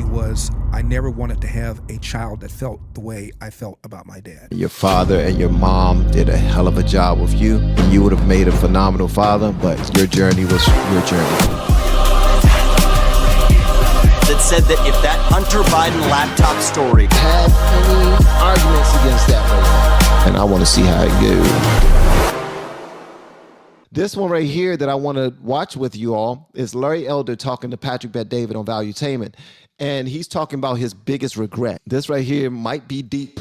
me was I never wanted to have a child that felt the way I felt about my dad. Your father and your mom did a hell of a job with you, and you would have made a phenomenal father, but your journey was your journey. That said that if that Hunter Biden laptop story Had any arguments against that right now? And I want to see how it goes. This one right here that I want to watch with you all is Larry Elder talking to Patrick Bet-David on Valuetainment, and he's talking about his biggest regret. This right here might be deep.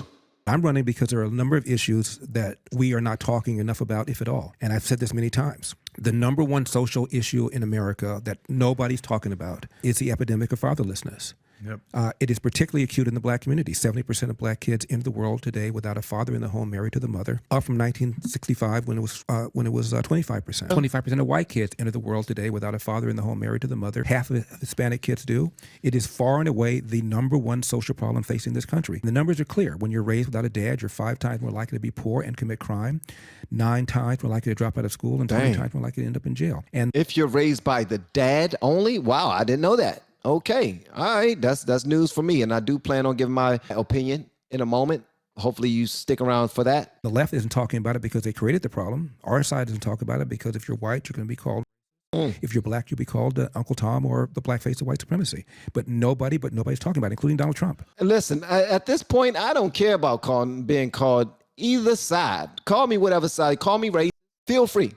I'm running because there are a number of issues that we are not talking enough about, if at all. And I've said this many times. The number one social issue in America that nobody's talking about is the epidemic of fatherlessness. Yep. It is particularly acute in the black community. 70% of black kids in the world today without a father in the home, married to the mother, up from 1965 when it was 25%. 25% of white kids enter the world today without a father in the home, married to the mother. Half of Hispanic kids do. It is far and away the number one social problem facing this country. The numbers are clear. When you're raised without a dad, you're 5 times more likely to be poor and commit crime, 9 times more likely to drop out of school, and 20 times more likely to end up in jail. And if you're raised by the dad only, wow, I didn't know that. Okay, all right, that's news for me, and I do plan on giving my opinion in a moment. Hopefully you stick around for that. The left isn't talking about it because they created the problem. Our side doesn't talk about it because if you're white, you're going to be called. If you're black, you'll be called Uncle Tom or the black face of white supremacy. But nobody's talking about it, including Donald Trump. Listen, at this point, I don't care about being called either side. Call me whatever side. Call me racist. Feel free.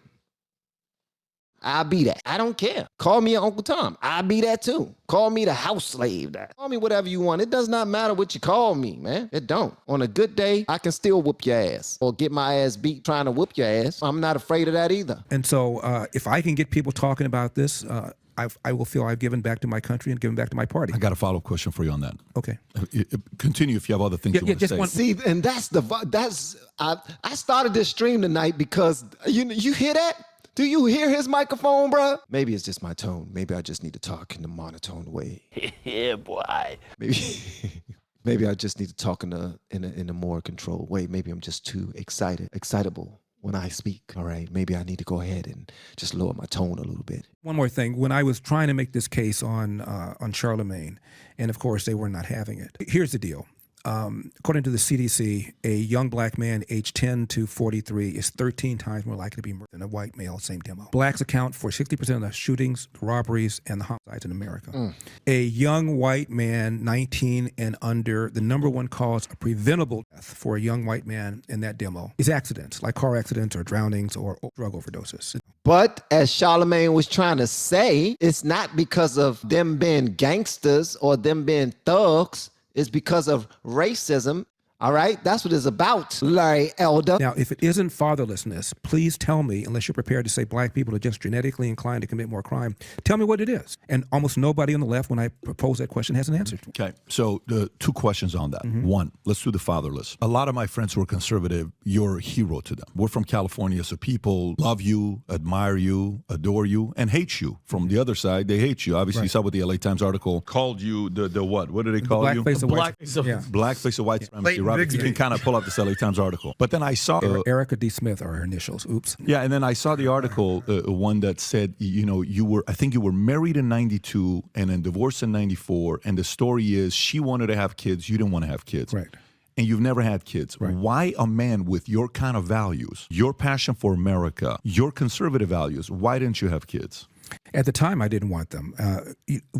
I'll be that. I don't care. Call me Uncle Tom. I'll be that too. Call me the house slave. Call me whatever you want. It does not matter what you call me, man. It don't. On a good day, I can still whoop your ass or get my ass beat trying to whoop your ass. I'm not afraid of that either. And so if I can get people talking about this, I will feel I've given back to my country and given back to my party. I got a follow-up question for you on that. Okay. Continue if you have other things you want to say. See, and I started this stream tonight because you hear that? Do you hear his microphone, bro? Maybe it's just my tone. Maybe I just need to talk in a monotone way. yeah, boy. Maybe I just need to talk in a more controlled way. Maybe I'm just too excitable when I speak. All right, maybe I need to go ahead and just lower my tone a little bit. One more thing. When I was trying to make this case on Charlemagne, and of course they were not having it. Here's the deal. According to the CDC, a young black man aged 10 to 43 is 13 times more likely to be murdered than a white male, same demo. Blacks account for 60% of the shootings, the robberies, and the homicides in America. A young white man, 19 and under, the number one cause of preventable death for a young white man in that demo is accidents, like car accidents or drownings or drug overdoses. But as Charlemagne was trying to say, it's not because of them being gangsters or them being thugs. It's because of racism. All right, that's what it's about, Larry Elder. Now, if it isn't fatherlessness, please tell me, unless you're prepared to say black people are just genetically inclined to commit more crime, tell me what it is. And almost nobody on the left, when I propose that question, has an answer. Okay, so 2 questions on that. One, let's do the fatherless. A lot of my friends who are conservative, you're a hero to them. We're from California, so people love you, admire you, adore you, and hate you. From the other side, they hate you. Obviously, you saw what the LA Times article called you the what? What did they call you? Black face of white supremacy. Robert, you can kind of pull up this LA Times article. But then I saw... Erica D. Smith are her initials. Oops. Yeah, and then I saw the article, one that said, I think you were married in 92 and then divorced in 94. And the story is she wanted to have kids. You didn't want to have kids. Right. And you've never had kids. Right. Why a man with your kind of values, your passion for America, your conservative values, why didn't you have kids? At the time, I didn't want them.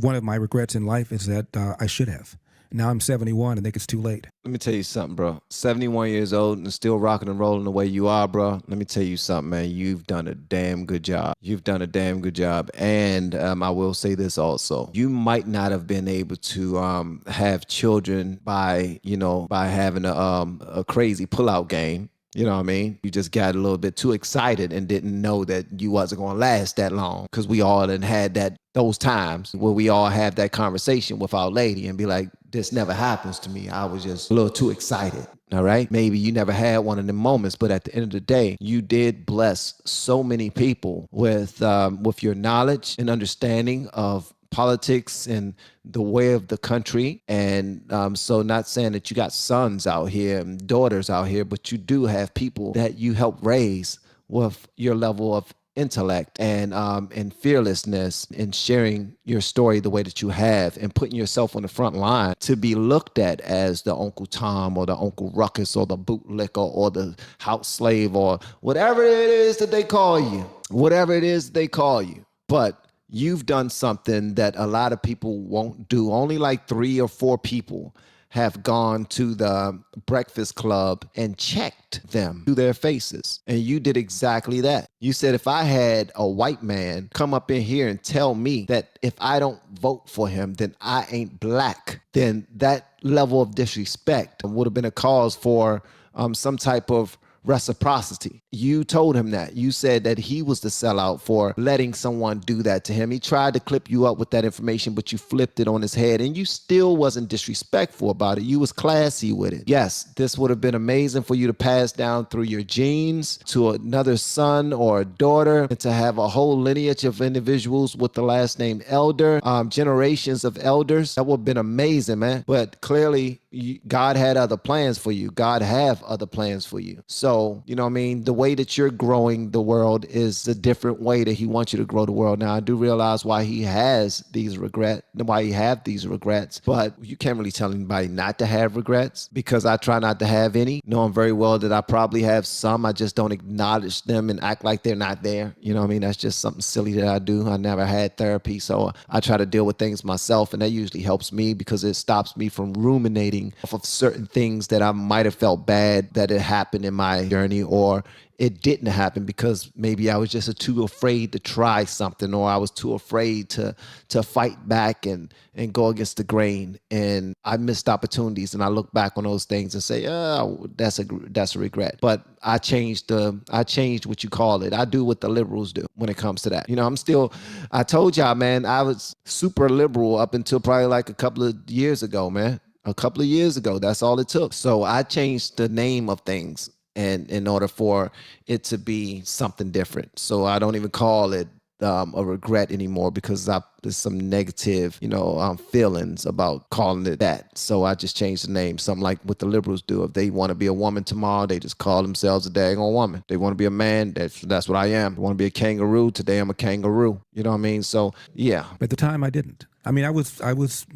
One of my regrets in life is that I should have. Now I'm 71 and think it's too late. Let me tell you something, bro. 71 years old and still rocking and rolling the way you are, bro. Let me tell you something, man. You've done a damn good job. You've done a damn good job. And I will say this also. You might not have been able to have children by having a crazy pullout game. You know what I mean? You just got a little bit too excited and didn't know that you wasn't going to last that long, because we all done had those times where we all have that conversation with our lady and be like, this never happens to me. I was just a little too excited. All right. Maybe you never had one of them moments, but at the end of the day, you did bless so many people with your knowledge and understanding of politics and the way of the country. And so not saying that you got sons out here and daughters out here, but you do have people that you help raise with your level of intellect and fearlessness in sharing your story the way that you have and putting yourself on the front line to be looked at as the Uncle Tom or the Uncle Ruckus or the bootlicker or the house slave or whatever it is that they call you. Whatever it is they call you. But you've done something that a lot of people won't do. Only like 3 or 4 people have gone to the Breakfast Club and checked them to their faces. And you did exactly that. You said, if I had a white man come up in here and tell me that if I don't vote for him, then I ain't black, then that level of disrespect would have been a cause for some type of reciprocity. You told him that. You said that he was the sellout for letting someone do that to him. He tried to clip you up with that information, but you flipped it on his head and you still wasn't disrespectful about it. You was classy with it. Yes, this would have been amazing for you to pass down through your genes to another son or a daughter and to have a whole lineage of individuals with the last name Elder, generations of elders. That would have been amazing, man. But clearly, God had other plans for you. God have other plans for you. So, you know what I mean? The way that you're growing the world is a different way that he wants you to grow the world. Now, I do realize why he has these regrets, but you can't really tell anybody not to have regrets because I try not to have any, knowing very well that I probably have some. I just don't acknowledge them and act like they're not there. You know what I mean? That's just something silly that I do. I never had therapy, so I try to deal with things myself, and that usually helps me because it stops me from ruminating off of certain things that I might have felt bad that it happened in my journey, or it didn't happen because maybe I was just too afraid to try something, or I was too afraid to fight back and go against the grain, and I missed opportunities. And I look back on those things and say, oh, that's a regret. But I changed what you call it. I do what the liberals do when it comes to that. You know, I told y'all, man, I was super liberal up until probably like a couple of years ago, man. A couple of years ago, that's all it took. So I changed the name of things and in order for it to be something different. So I don't even call it a regret anymore because there's some negative, feelings about calling it that. So I just changed the name. Something like what the liberals do. If they want to be a woman tomorrow, they just call themselves a daggone woman. They want to be a man, that's what I am. They want to be a kangaroo, today I'm a kangaroo. You know what I mean? So yeah. But at the time I didn't. I mean, I was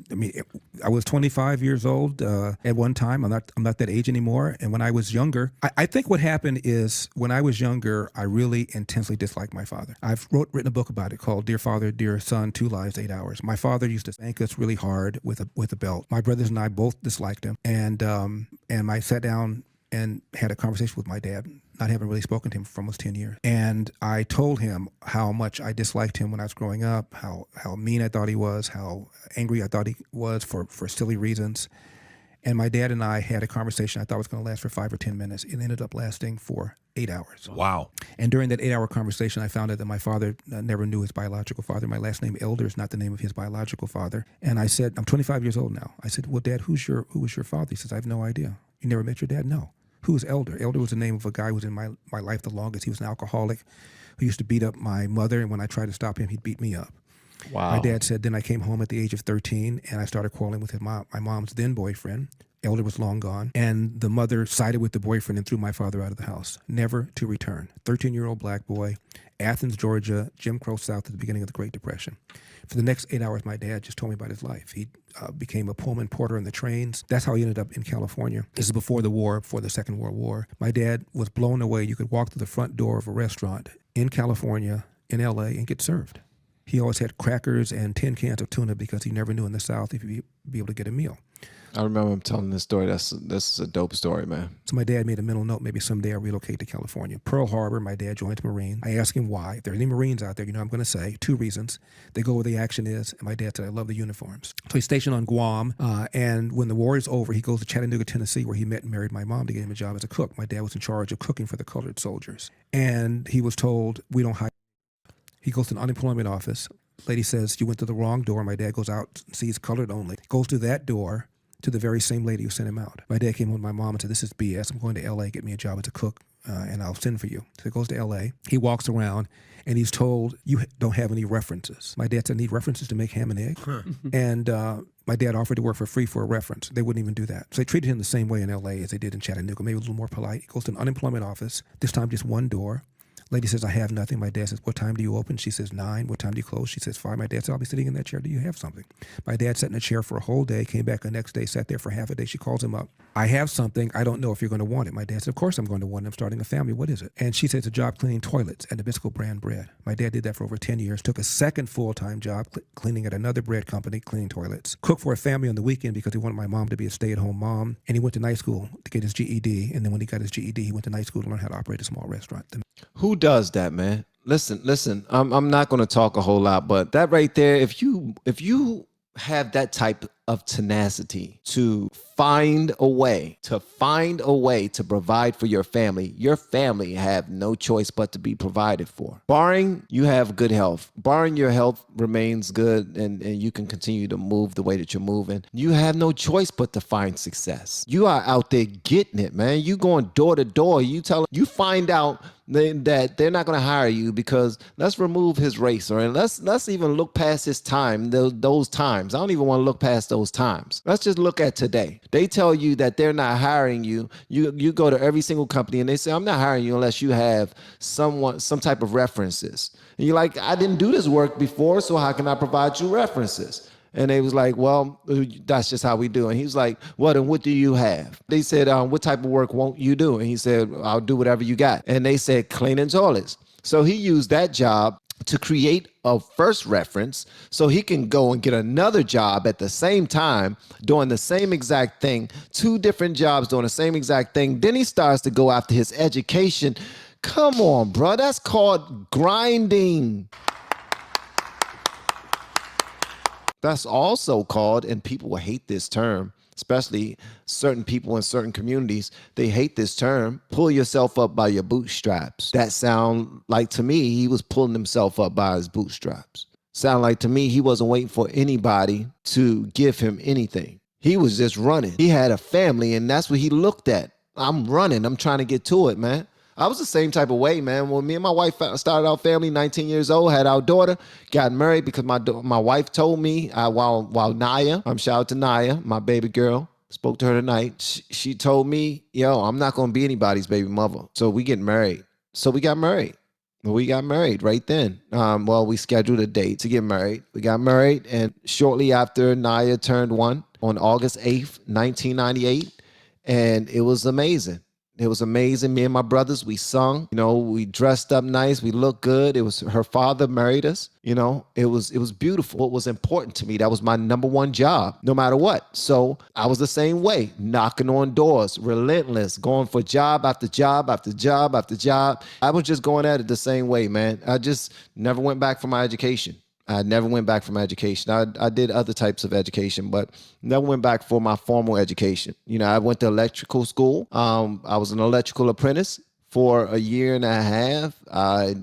25 years old at one time. I'm not that age anymore. And when I was younger, I think what happened is when I was younger, I really intensely disliked my father. I've written a book about it called Dear Father, Dear Son, 2 Lives, 8 Hours. My father used to spank us really hard with a belt. My brothers and I both disliked him. And I sat down and had a conversation with my dad, not having really spoken to him for almost 10 years. And I told him how much I disliked him when I was growing up, how mean I thought he was, how angry I thought he was for silly reasons. And my dad and I had a conversation I thought was going to last for 5 or 10 minutes. It ended up lasting for 8 hours. Wow. And during that 8-hour conversation, I found out that my father never knew his biological father. My last name, Elder, is not the name of his biological father. And I said, I'm 25 years old now. I said, well, Dad, who was your father? He says, I have no idea. You never met your dad? No. Who was Elder? Elder was the name of a guy who was in my life the longest. He was an alcoholic who used to beat up my mother, and when I tried to stop him, he'd beat me up. Wow. My dad said, then I came home at the age of 13, and I started quarreling with my mom's then boyfriend. Elder was long gone, and the mother sided with the boyfriend and threw my father out of the house, never to return. 13-year-old black boy, Athens, Georgia, Jim Crow South at the beginning of the Great Depression. For the next 8 hours, my dad just told me about his life. He became a Pullman porter in the trains. That's how he ended up in California. This is before the war, before the Second World War. My dad was blown away. You could walk through the front door of a restaurant in California, in L.A., and get served. He always had crackers and tin cans of tuna because he never knew in the South if he'd be able to get a meal. I remember him telling this story. This is a dope story, man. So my dad made a mental note, maybe someday I'll relocate to California. Pearl Harbor, my dad joined the Marine. I asked him why. If there are any Marines out there, I'm going to say 2 reasons. They go where the action is, and my dad said, I love the uniforms. So he's stationed on Guam, and when the war is over, he goes to Chattanooga, Tennessee, where he met and married my mom to get him a job as a cook. My dad was in charge of cooking for the colored soldiers. And he was told, we don't hire. He goes to an unemployment office. Lady says, you went to the wrong door. My dad goes out, sees colored only, goes to that door, to the very same lady who sent him out. My dad came home with my mom and said, this is BS. I'm going to L.A., get me a job as a cook, and I'll send for you. So he goes to L.A. He walks around, and he's told, you don't have any references. My dad said, I need references to make ham and egg. And my dad offered to work for free for a reference. They wouldn't even do that. So they treated him the same way in L.A. as they did in Chattanooga, maybe a little more polite. He goes to an unemployment office, this time just one door. Lady says, I have nothing. My dad says, what time do you open? She says, 9. What time do you close? She says, 5. My dad said, I'll be sitting in that chair. Do you have something? My dad sat in a chair for a whole day, came back the next day, sat there for half a day. She calls him up. I have something. I don't know if you're going to want it. My dad said, of course I'm going to want it. I'm starting a family. What is it? And she said, it's a job cleaning toilets at Nabisco brand bread. My dad did that for over 10 years, took a second full-time job cleaning at another bread company, cleaning toilets, cooked for a family on the weekend because he wanted my mom to be a stay-at-home mom. And he went to night school to get his GED. And then when he got his GED, he went to night school to learn how to operate a small restaurant. Who does that, man? Listen. I'm not going to talk a whole lot, but that right there, if you have that type of tenacity to find a way to provide for your family have no choice but to be provided for. Barring you have good health, barring your health remains good and you can continue to move the way that you're moving, you have no choice but to find success. You are out there getting it, man. You going door to door. You find out that they're not going to hire you because let's remove his race, or let's even look past his time, those times. I don't even want to look past those times. Let's just look at today. They tell you that they're not hiring you. You go to every single company and they say, I'm not hiring you unless you have some type of references. And you're like, I didn't do this work before, so how can I provide you references? And they was like, well, that's just how we do. And he was like, well, then what do you have? They said, what type of work won't you do? And he said, I'll do whatever you got. And they said, cleaning toilets. So he used that job to create a first reference so he can go and get another job at the same time doing the same exact thing, 2 different jobs doing the same exact thing. Then he starts to go after his education. Come on, bro. That's called grinding. That's also called, and people will hate this term, especially certain people in certain communities, they hate this term, pull yourself up by your bootstraps. That sound like to me, he was pulling himself up by his bootstraps. Sound like to me, he wasn't waiting for anybody to give him anything. He was just running. He had a family, and that's what he looked at. I'm running. I'm trying to get to it, man. I was the same type of way, man. When me and my wife started our family, 19 years old, had our daughter, got married because my wife told me while Naya, shout out to Naya, my baby girl, spoke to her tonight. She told me, yo, I'm not going to be anybody's baby mother. So we get married. So we got married. We got married right then. We scheduled a date to get married. We got married, and shortly after Naya turned 1 on August 8th, 1998, and it was amazing. It was amazing. Me and my brothers, we sung, we dressed up nice. We looked good. It was her father married us. It was beautiful. What was important to me, that was my number one job, no matter what. So I was the same way, knocking on doors, relentless, going for job after job after job after job. I was just going at it the same way, man. I just never went back for my education. I never went back from education. I did other types of education, but never went back for my formal education. I went to electrical school. I was an electrical apprentice for a year and a half. I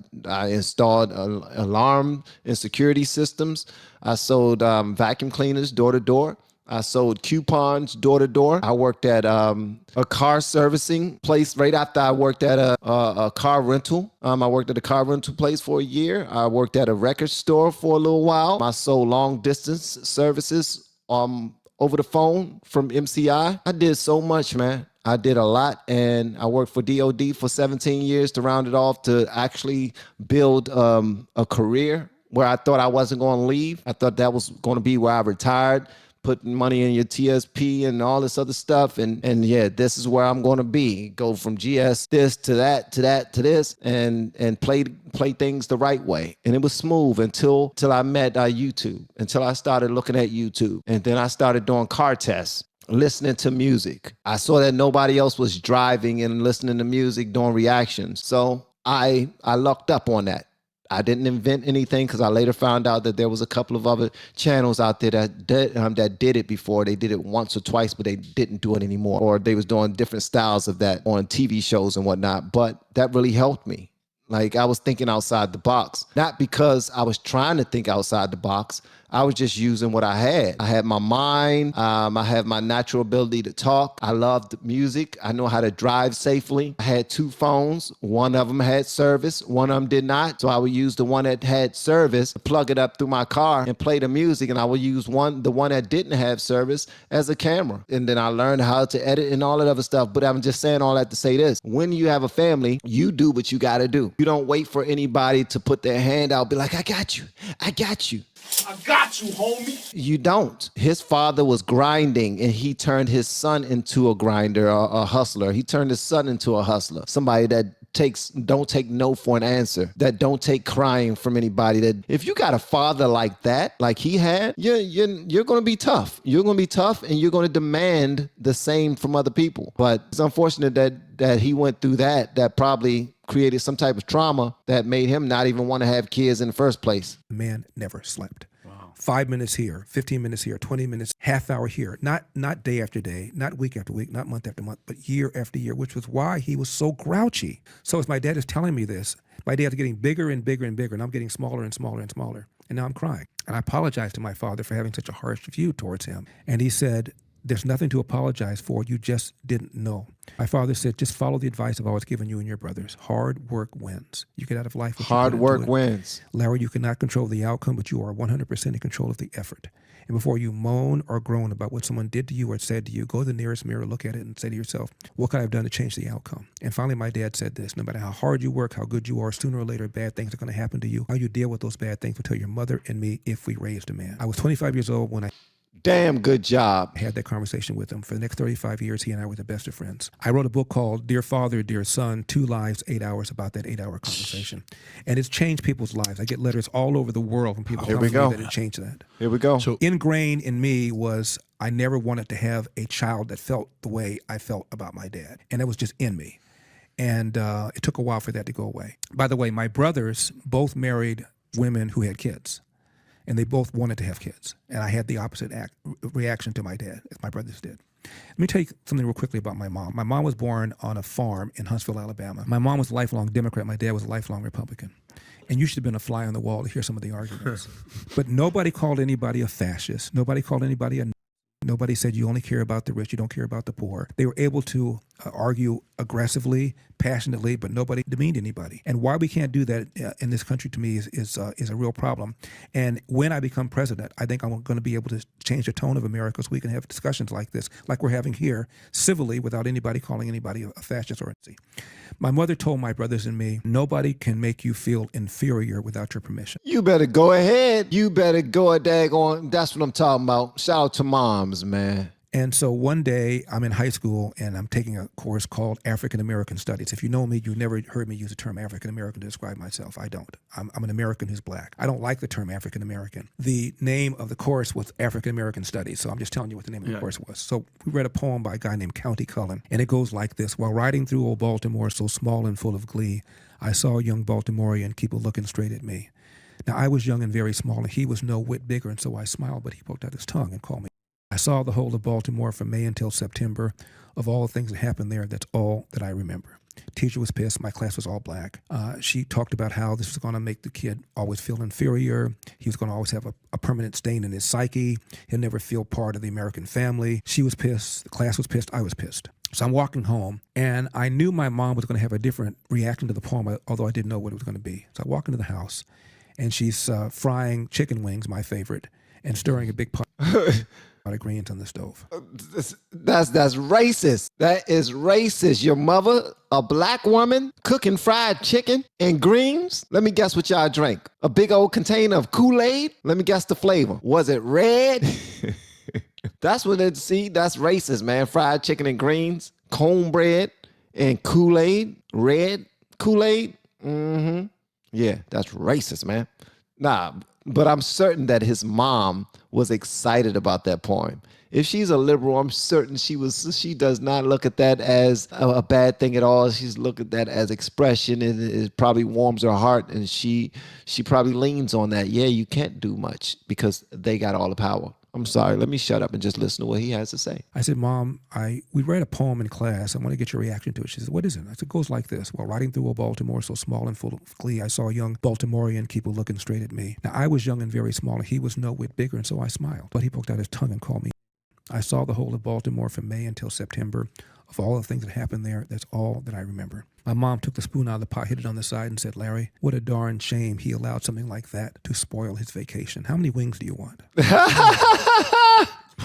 installed alarm and security systems. I sold vacuum cleaners door to door. I sold coupons door to door. I worked at a car servicing place right after I worked at a car rental. I worked at a car rental place for a year. I worked at a record store for a little while. I sold long distance services over the phone from MCI. I did so much, man. I did a lot, and I worked for DOD for 17 years to round it off to actually build a career where I thought I wasn't going to leave. I thought that was going to be where I retired, putting money in your TSP and all this other stuff. And yeah, this is where I'm going to be. Go from GS this to that, to that, to this, and play things the right way. And it was smooth until I met YouTube, until I started looking at YouTube. And then I started doing car tests, listening to music. I saw that nobody else was driving and listening to music, doing reactions. So I lucked up on that. I didn't invent anything because I later found out that there was a couple of other channels out there that did it before. They did it once or twice, but they didn't do it anymore. Or they was doing different styles of that on TV shows and whatnot. But that really helped me. Like, I was thinking outside the box, not because I was trying to think outside the box. I was just using what I had. I had my mind. I have my natural ability to talk. I loved music. I know how to drive safely. I had 2 phones. One of them had service. One of them did not. So I would use the one that had service, plug it up through my car and play the music. And I would use the one that didn't have service as a camera. And then I learned how to edit and all that other stuff. But I'm just saying all that to say this. When you have a family, you do what you got to do. You don't wait for anybody to put their hand out, be like, I got you. I got you. I got you, homie. You don't. His father was grinding and he turned his son into a grinder, a hustler. He turned his son into a hustler. Somebody that don't take no for an answer, that don't take crying from anybody. That if you got a father like that, like he had, you're going to be tough. You're going to be tough and you're going to demand the same from other people. But it's unfortunate that he went through that probably created some type of trauma that made him not even want to have kids in the first place. The man never slept. 5 minutes here, 15 minutes here, 20 minutes, half hour here, not day after day, not week after week, not month after month, but year after year, which was why he was so grouchy. So as my dad is telling me this, my dad's getting bigger and bigger and bigger, and I'm getting smaller and smaller and smaller. And now I'm crying. And I apologized to my father for having such a harsh view towards him. And he said, there's nothing to apologize for. You just didn't know. My father said, just follow the advice I've always given you and your brothers. Hard work wins. You get out of life. Hard work wins. Larry, you cannot control the outcome, but you are 100% in control of the effort. And before you moan or groan about what someone did to you or said to you, go to the nearest mirror, look at it, and say to yourself, what could I have done to change the outcome? And finally, my dad said this: no matter how hard you work, how good you are, sooner or later, bad things are going to happen to you. How you deal with those bad things will tell your mother and me if we raised a man. I was 25 years old when I Damn good job. had that conversation with him. For the next 35 years, he and I were the best of friends. I wrote a book called Dear Father, Dear Son, 2 Lives, 8 Hours, about that 8-hour conversation. And it's changed people's lives. I get letters all over the world from people telling me that it changed that. Here we go. So ingrained in me was I never wanted to have a child that felt the way I felt about my dad. And it was just in me. And it took a while for that to go away. By the way, my brothers both married women who had kids. And they both wanted to have kids. And I had the opposite reaction to my dad, as my brothers did. Let me tell you something real quickly about my mom. My mom was born on a farm in Huntsville, Alabama. My mom was a lifelong Democrat. My dad was a lifelong Republican. And you should have been a fly on the wall to hear some of the arguments. But nobody called anybody a fascist. Nobody called anybody a... Nobody said you only care about the rich, you don't care about the poor. They were able to argue aggressively, passionately, but nobody demeaned anybody. And why we can't do that in this country, to me, is a real problem. And when I become president, I think I'm going to be able to change the tone of America so we can have discussions like this, like we're having here, civilly, without anybody calling anybody a fascist or a Nazi. My mother told my brothers and me, nobody can make you feel inferior without your permission. You better go ahead. You better go a daggone. That's what I'm talking about. Shout out to moms, man. And so one day I'm in high school and I'm taking a course called African American Studies. If you know me, you've never heard me use the term African American to describe myself. I don't. I'm an American who's black. I don't like the term African American. The name of the course was African American Studies. So I'm just telling you what the name of the course was. So we read a poem by a guy named County Cullen. And it goes like this: while riding through old Baltimore so small and full of glee, I saw a young Baltimorean keep a looking straight at me. Now I was young and very small and he was no whit bigger, and so I smiled, but he poked out his tongue and called me. I saw the whole of Baltimore from May until September. Of all the things that happened there, that's all that I remember. Teacher was pissed. My class was all black. She talked about how this was going to make the kid always feel inferior. He was going to always have a permanent stain in his psyche. He'll never feel part of the American family. She was pissed. The class was pissed. I was pissed. So I'm walking home, and I knew my mom was going to have a different reaction to the poem, although I didn't know what it was going to be. So I walk into the house, and she's frying chicken wings, my favorite, and stirring a big pot of greens on the stove. That's racist. That is racist. Your mother, a black woman, cooking fried chicken and greens. Let me guess what y'all drank. A big old container of Kool-Aid. Let me guess the flavor. Was it red? That's what it. See, that's racist, man. Fried chicken and greens, cornbread and Kool-Aid, red Kool-Aid. Mm-hmm. Yeah, that's racist, man. Nah, but I'm certain that his mom was excited about that poem. If she's a liberal, I'm certain she does not look at that as a bad thing at all. She's looking at that as expression, and it probably warms her heart, and she probably leans on that. Yeah, you can't do much because they got all the power. I'm sorry. Let me shut up and just listen to what he has to say. I said, Mom, we read a poem in class. I want to get your reaction to it. She said, what is it? I said, it goes like this. While riding through old Baltimore, so small and full of glee, I saw a young Baltimorean keep looking straight at me. Now, I was young and very small, and he was no whit bigger, and so I smiled. But he poked out his tongue and called me. I saw the whole of Baltimore from May until September. Of all the things that happened there, that's all that I remember. My mom took the spoon out of the pot, hit it on the side, and said, Larry, what a darn shame he allowed something like that to spoil his vacation. How many wings do you want?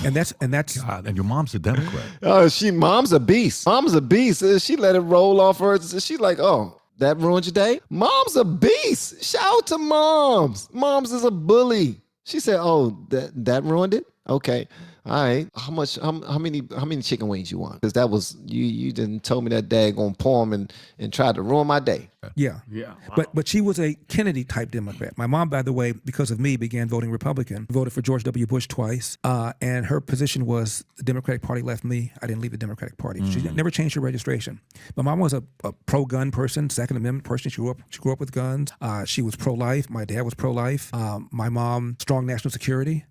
And that's God, and your mom's a Democrat. Oh, mom's a beast. Mom's a beast. She let it roll off her. She's like, oh, that ruined your day? Mom's a beast. Shout out to moms. Moms is a bully. She said, oh, that ruined it? Okay. All right. How many chicken wings you want? Because that was you didn't told me that daggone poem and tried to ruin my day. Yeah. Wow. But she was a Kennedy type Democrat. My mom, by the way, because of me, began voting Republican. Voted for George W. Bush twice. And her position was the Democratic Party left me. I didn't leave the Democratic Party. She never changed her registration. My mom was a pro-gun person, Second Amendment person. She grew up with guns. She was pro-life. My dad was pro-life. My mom, strong national security.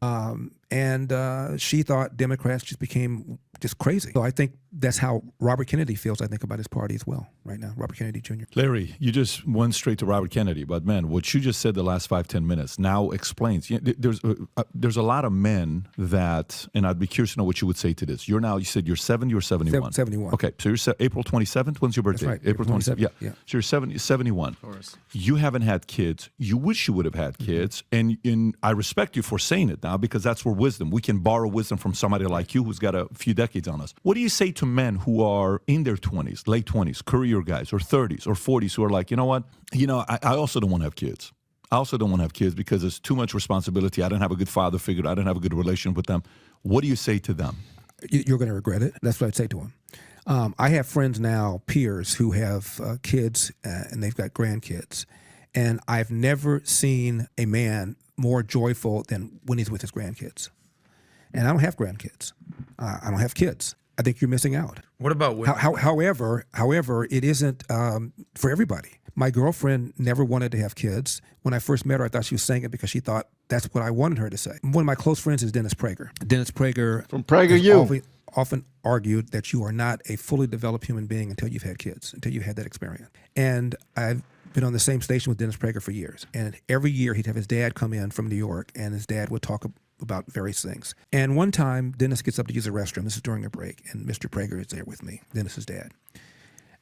And she thought Democrats just became just crazy. So I think that's how Robert Kennedy feels, I think, about his party as well right now, Robert Kennedy Jr. Larry, you just went straight to Robert Kennedy, but man, what you just said the last 5-10 minutes now explains. There's a lot of men that, and I'd be curious to know what you would say to this. You said you're 70 or 71? 71. Okay, so you're April 27th? When's your birthday? That's right, April 27th. Yeah. So you're 71. Of course. You haven't had kids. You wish you would have had kids, and I respect you for saying it now because that's where wisdom. We can borrow wisdom from somebody like you who's got a few decades on us. What do you say to men who are in their 20s, late 20s, career guys, or 30s or 40s who are like, you know what? I also don't want to have kids. I also don't want to have kids because it's too much responsibility. I don't have a good father figure. I don't have a good relationship with them. What do you say to them? You're going to regret it. That's what I'd say to them. I have friends now, peers, who have kids and they've got grandkids. And I've never seen a man more joyful than when he's with his grandkids. And I don't have grandkids. I don't have kids. I think you're missing out. What about women? However, it isn't for everybody. My girlfriend never wanted to have kids. When I first met her, I thought she was saying it because she thought that's what I wanted her to say. One of my close friends is Dennis Prager. Dennis Prager From PragerU. often argued that you are not a fully developed human being until you've had kids, until you had that experience. And I've been on the same station with Dennis Prager for years. And every year he'd have his dad come in from New York, and his dad would talk about various things. And one time, Dennis gets up to use the restroom. This is during a break, and Mr. Prager is there with me, Dennis's dad.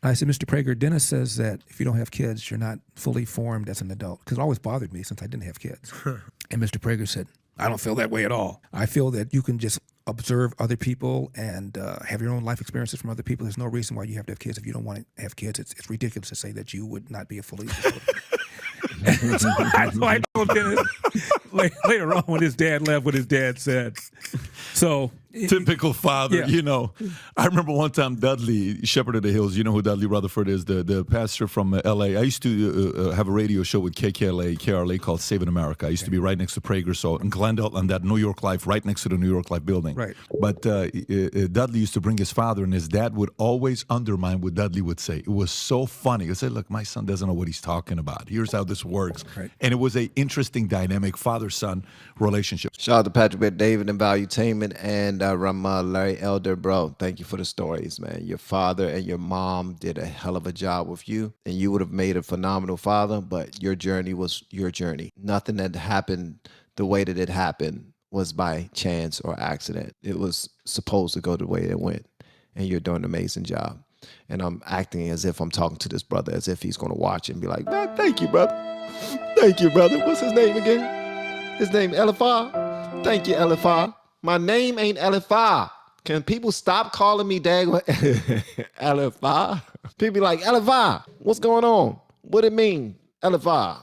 And I said, Mr. Prager, Dennis says that if you don't have kids, you're not fully formed as an adult. Because it always bothered me since I didn't have kids. And Mr. Prager said, I don't feel that way at all. I feel that you can just observe other people and have your own life experiences from other people. There's no reason why you have to have kids if you don't want to have kids. It's ridiculous to say that you would not be a fully so I told Dennis later on when his dad left what his dad said. So Typical father, Yeah. I remember one time Dudley, Shepherd of the Hills, you know who Dudley Rutherford is, the pastor from L.A. I used to have a radio show with KRLA called Saving America. I used to be right next to Prager, so in Glendale, on that New York Life, right next to the New York Life building. Right. But Dudley used to bring his father, and his dad would always undermine what Dudley would say. It was so funny. He'd say, look, my son doesn't know what he's talking about. Here's how this works. Right. And it was an interesting dynamic father-son relationship. Shout out to Patrick Bet David and Valuetainment and Ramah Larry Elder, bro. Thank you for the stories, man. Your father and your mom did a hell of a job with you, and you would have made a phenomenal father, but your journey was your journey. Nothing that happened the way that it happened was by chance or accident. It was supposed to go the way it went, and you're doing an amazing job. And I'm acting as if I'm talking to this brother, as if he's going to watch and be like, man, thank you, brother. Thank you, brother. What's his name again? His name LFR. Thank you, LFR. My name ain't LFR. Can people stop calling me dag LFR? People be like, LFR, what's going on? What it mean, LFR?